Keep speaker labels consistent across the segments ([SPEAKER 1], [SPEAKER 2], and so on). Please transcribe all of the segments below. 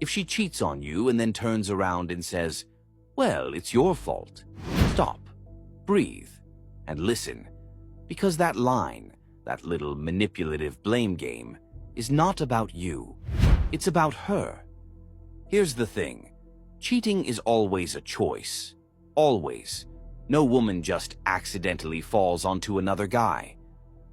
[SPEAKER 1] If she cheats on you and then turns around and says, "Well, it's your fault," stop, breathe, and listen. Because that line, that little manipulative blame game, is not about you. It's about her. Here's the thing. Cheating is always a choice. Always. No woman just accidentally falls onto another guy.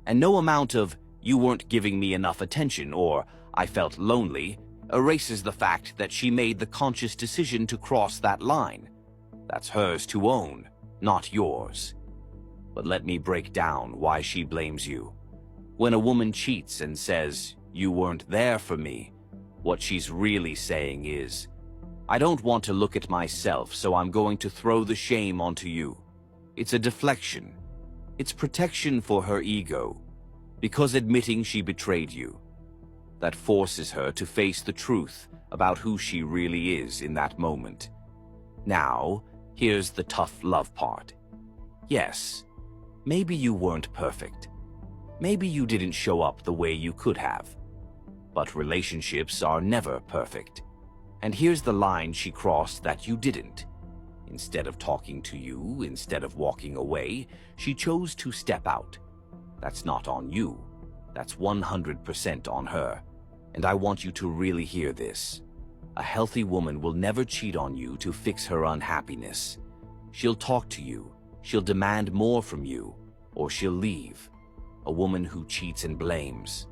[SPEAKER 1] And no amount of "you weren't giving me enough attention" or "I felt lonely" erases the fact that she made the conscious decision to cross that line. That's hers to own, not yours. But let me break down why she blames you. When a woman cheats and says, "You weren't there for me," what she's really saying is, "I don't want to look at myself, so I'm going to throw the shame onto you." It's a deflection. It's protection for her ego, because admitting she betrayed you. That forces her to face the truth about who she really is in that moment. Now, here's the tough love part. Yes, maybe you weren't perfect. Maybe you didn't show up the way you could have. But relationships are never perfect. And here's the line she crossed that you didn't. Instead of talking to you, instead of walking away, she chose to step out. That's not on you. That's 100% on her. And I want you to really hear this. A healthy woman will never cheat on you to fix her unhappiness. She'll talk to you, she'll demand more from you, or she'll leave. A woman who cheats and blames,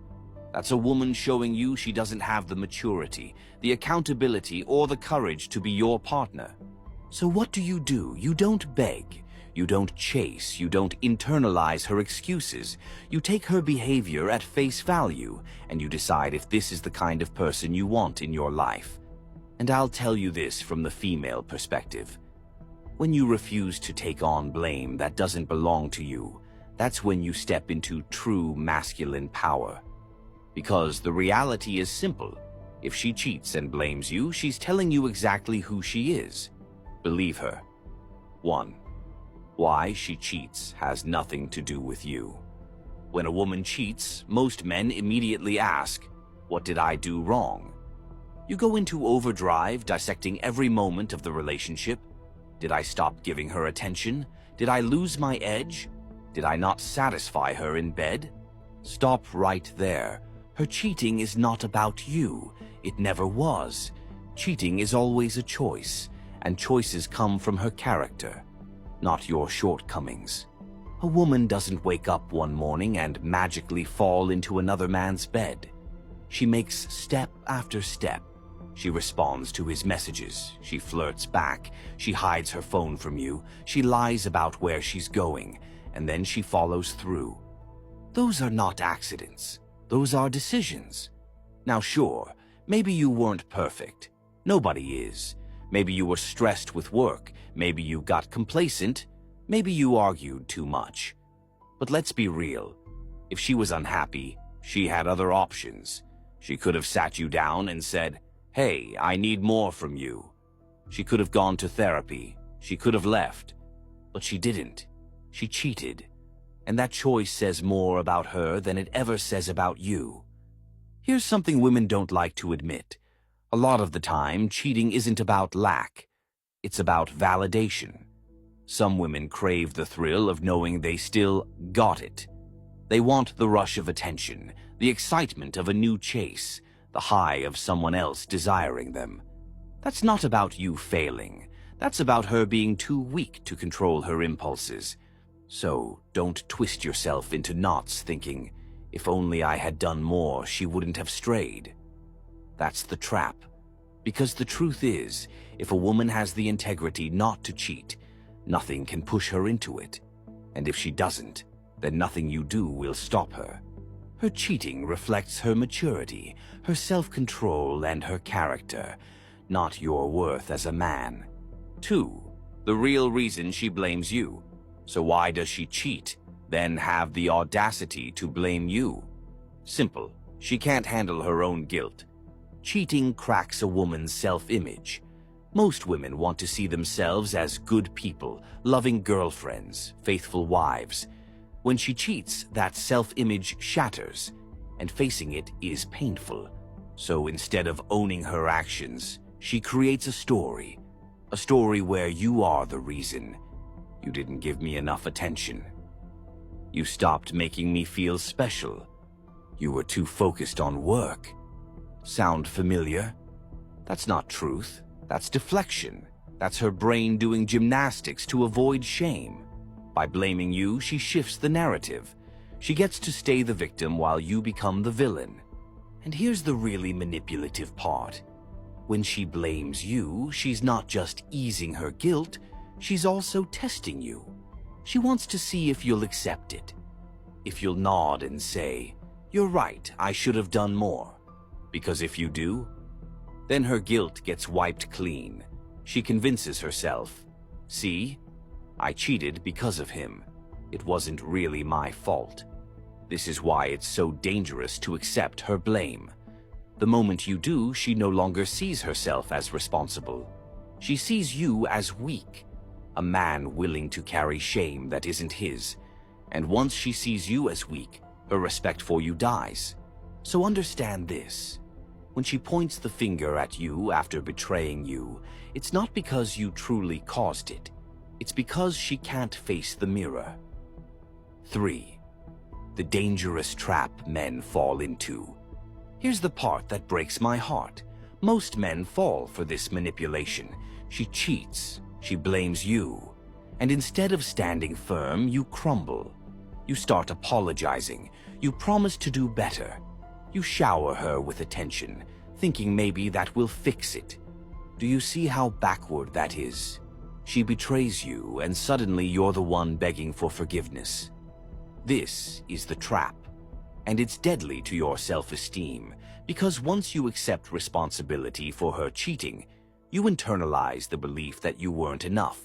[SPEAKER 1] that's a woman showing you she doesn't have the maturity, the accountability, or the courage to be your partner. So what do? You don't beg. You don't chase. You don't internalize her excuses. You take her behavior at face value, and you decide if this is the kind of person you want in your life. And I'll tell you this from the female perspective. When you refuse to take on blame that doesn't belong to you, that's when you step into true masculine power. Because the reality is simple. If she cheats and blames you, she's telling you exactly who she is. Believe her. 1. Why she cheats has nothing to do with you. When a woman cheats, most men immediately ask, "What did I do wrong?" You go into overdrive, dissecting every moment of the relationship. Did I stop giving her attention? Did I lose my edge? Did I not satisfy her in bed? Stop right there. Her cheating is not about you. It never was. Cheating is always a choice, and choices come from her character, not your shortcomings. A woman doesn't wake up one morning and magically fall into another man's bed. She makes step after step. She responds to his messages. She flirts back. She hides her phone from you. She lies about where she's going, and then she follows through. Those are not accidents. Those are decisions. Now sure, maybe you weren't perfect. Nobody is. Maybe you were stressed with work. Maybe you got complacent. Maybe you argued too much. But let's be real. If she was unhappy, she had other options. She could have sat you down and said, "Hey, I need more from you." She could have gone to therapy. She could have left. But she didn't. She cheated. And that choice says more about her than it ever says about you. Here's something women don't like to admit. A lot of the time, cheating isn't about lack. It's about validation. Some women crave the thrill of knowing they still got it. They want the rush of attention, the excitement of a new chase, the high of someone else desiring them. That's not about you failing. That's about her being too weak to control her impulses. So don't twist yourself into knots thinking, "If only I had done more, she wouldn't have strayed." That's the trap. Because the truth is, if a woman has the integrity not to cheat, nothing can push her into it. And if she doesn't, then nothing you do will stop her. Her cheating reflects her maturity, her self-control, and her character, not your worth as a man. 2. The real reason she blames you. So why does she cheat, then have the audacity to blame you? Simple. She can't handle her own guilt. Cheating cracks a woman's self-image. Most women want to see themselves as good people, loving girlfriends, faithful wives. When she cheats, that self-image shatters, and facing it is painful. So instead of owning her actions, she creates a story where you are the reason. You didn't give me enough attention. You stopped making me feel special. You were too focused on work. Sound familiar? That's not truth. That's deflection. That's her brain doing gymnastics to avoid shame. By blaming you, she shifts the narrative. She gets to stay the victim while you become the villain. And here's the really manipulative part. When she blames you, she's not just easing her guilt, she's also testing you. She wants to see if you'll accept it. If you'll nod and say, "You're right, I should have done more." Because if you do, then her guilt gets wiped clean. She convinces herself, "See, I cheated because of him. It wasn't really my fault." This is why it's so dangerous to accept her blame. The moment you do, she no longer sees herself as responsible. She sees you as weak, a man willing to carry shame that isn't his. And once she sees you as weak, her respect for you dies. So understand this. When she points the finger at you after betraying you, it's not because you truly caused it. It's because she can't face the mirror. 3. The dangerous trap men fall into. Here's the part that breaks my heart. Most men fall for this manipulation. She cheats, she blames you, and instead of standing firm, you crumble. You start apologizing. You promise to do better. You shower her with attention, thinking maybe that will fix it. Do you see how backward that is? She betrays you, and suddenly you're the one begging for forgiveness. This is the trap, and it's deadly to your self-esteem, because once you accept responsibility for her cheating, you internalize the belief that you weren't enough,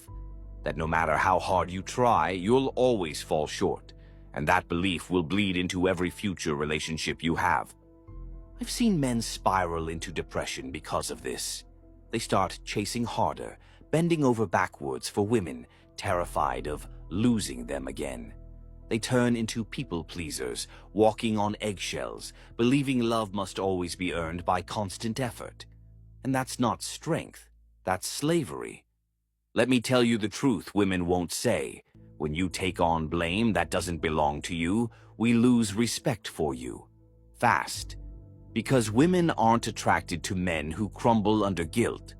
[SPEAKER 1] that no matter how hard you try, you'll always fall short, and that belief will bleed into every future relationship you have. I've seen men spiral into depression because of this. They start chasing harder, bending over backwards for women, terrified of losing them again. They turn into people-pleasers, walking on eggshells, believing love must always be earned by constant effort. And that's not strength, that's slavery. Let me tell you the truth women won't say. When you take on blame that doesn't belong to you, we lose respect for you. Fast. Because women aren't attracted to men who crumble under guilt.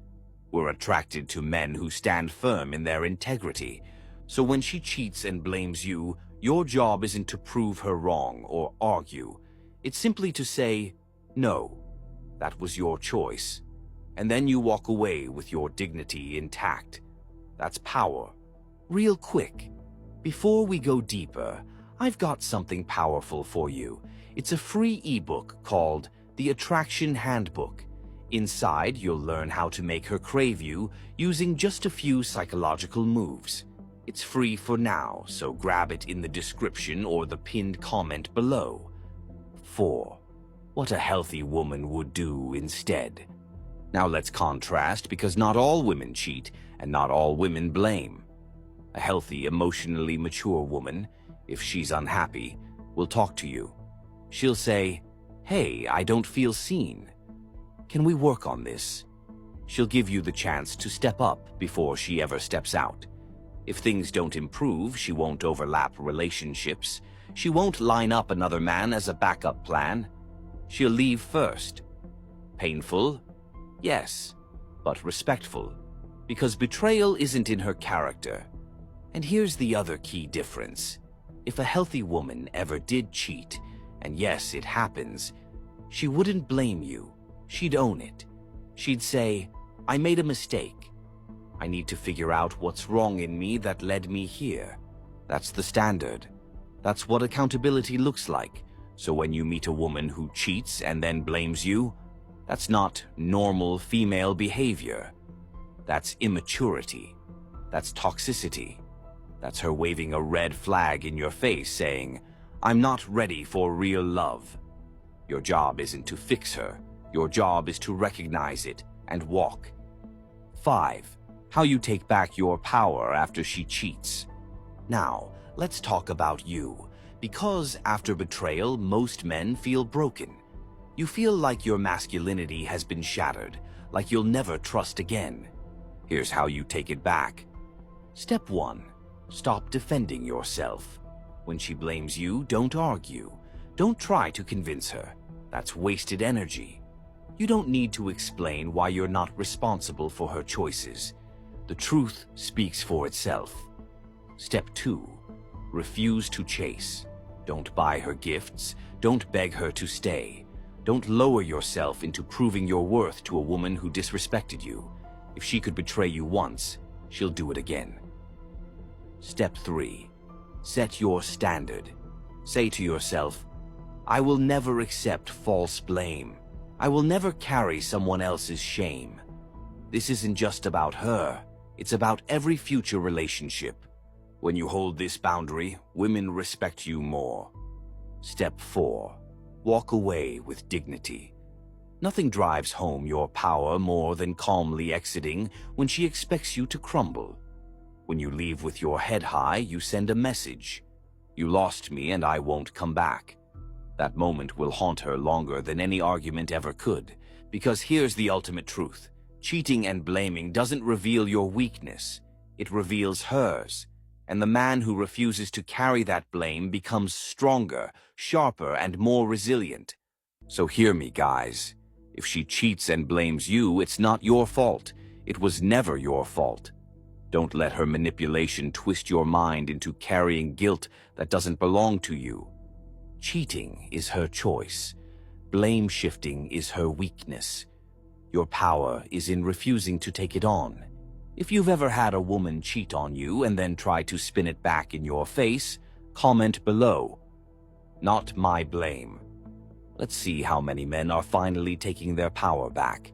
[SPEAKER 1] We're attracted to men who stand firm in their integrity. So when she cheats and blames you, your job isn't to prove her wrong or argue. It's simply to say, "No, that was your choice." And then you walk away with your dignity intact. That's power. Real quick, before we go deeper, I've got something powerful for you. It's a free ebook called The Attraction Handbook. Inside, you'll learn how to make her crave you using just a few psychological moves. It's free for now, so grab it in the description or the pinned comment below. 4. What a healthy woman would do instead. Now let's contrast, because not all women cheat and not all women blame. A healthy, emotionally mature woman, if she's unhappy, will talk to you. She'll say, "Hey, I don't feel seen. Can we work on this?" She'll give you the chance to step up before she ever steps out. If things don't improve, she won't overlap relationships. She won't line up another man as a backup plan. She'll leave first. Painful? Yes, but respectful. Because betrayal isn't in her character. And here's the other key difference. If a healthy woman ever did cheat, and yes, it happens, she wouldn't blame you. She'd own it. She'd say, "I made a mistake. I need to figure out what's wrong in me that led me here." That's the standard. That's what accountability looks like. So when you meet a woman who cheats and then blames you, that's not normal female behavior. That's immaturity. That's toxicity. That's her waving a red flag in your face saying, "I'm not ready for real love." Your job isn't to fix her. Your job is to recognize it and walk. 5. How you take back your power after she cheats. Now, let's talk about you. Because after betrayal, most men feel broken. You feel like your masculinity has been shattered, like you'll never trust again. Here's how you take it back. Step 1. Stop defending yourself. When she blames you, don't argue. Don't try to convince her. That's wasted energy. You don't need to explain why you're not responsible for her choices. The truth speaks for itself. Step 2. Refuse to chase. Don't buy her gifts. Don't beg her to stay. Don't lower yourself into proving your worth to a woman who disrespected you. If she could betray you once, she'll do it again. Step 3. Set your standard. Say to yourself, I will never accept false blame. I will never carry someone else's shame. This isn't just about her. It's about every future relationship. When you hold this boundary, women respect you more. Step 4. Walk away with dignity. Nothing drives home your power more than calmly exiting when she expects you to crumble. When you leave with your head high, you send a message. You lost me and I won't come back. That moment will haunt her longer than any argument ever could, because here's the ultimate truth. Cheating and blaming doesn't reveal your weakness. It reveals hers. And the man who refuses to carry that blame becomes stronger, sharper, and more resilient. So hear me, guys. If she cheats and blames you, it's not your fault. It was never your fault. Don't let her manipulation twist your mind into carrying guilt that doesn't belong to you. Cheating is her choice. Blame shifting is her weakness. Your power is in refusing to take it on. If you've ever had a woman cheat on you and then try to spin it back in your face, comment below. Not my blame. Let's see how many men are finally taking their power back.